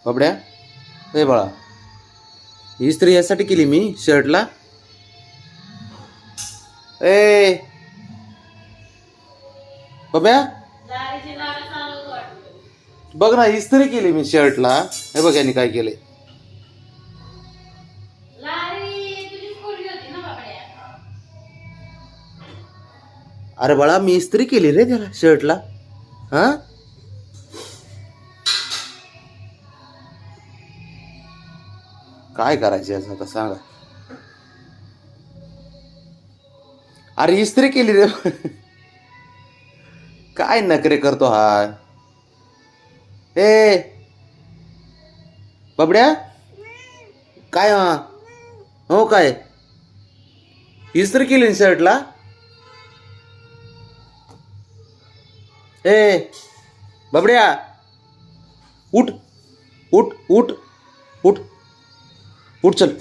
बाबड्या, ए बाळा, इस्त्री यासाठी केली मी शर्टला. ए बाब्या, बघ ना, इस्त्री केली मी शर्टला. हे बघ यांनी काय केलंय. अरे बाळा, मी इस्त्री केली रे त्याला शर्टला. हा, काय करायचे याचं आता सांगा. अरे इस्त्री केली रे. काय नखरे करतो हा. ए बाबड्या, काय हा, हो काय इस्त्री केली शर्टला. ए बाबड्या, उठ उठ उठ उठ उठ, चल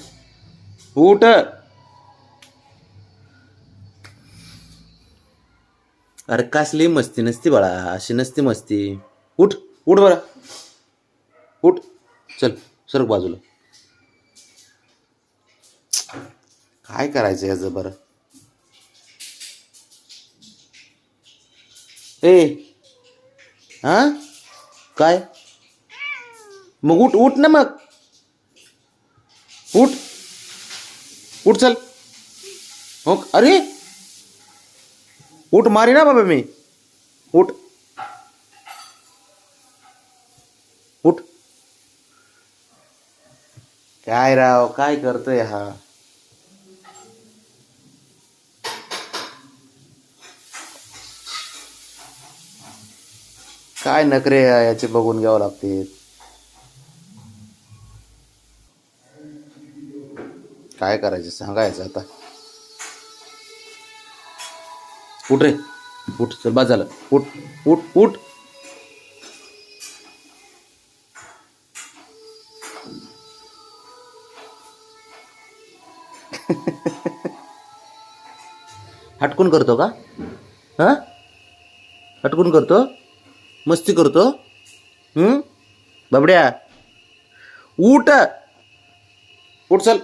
उठ. अरे कसली मस्ती नसती बाळा, अशी नसती मस्ती. उठ उठ बरं, उठ, चल सरक बाजूला. काय करायचं याचं बरं. ए हा, काय मग, उठ उठ ना मग, उठ उठ, चल. हो, अरे उठ, मारी ना बाबा मी. उठ उठ. काय राव, काय करतोय हा. काय नखरे याचे बघून घ्यावं लागते. काय करायचं सांगायचं आता. उठ रे, उठ, चल बाद झालं. उठ उठ उठ. हटकून करतो का हा, हटकून करतो, मस्ती करतो. बाबड्या, उठ उठ, चल.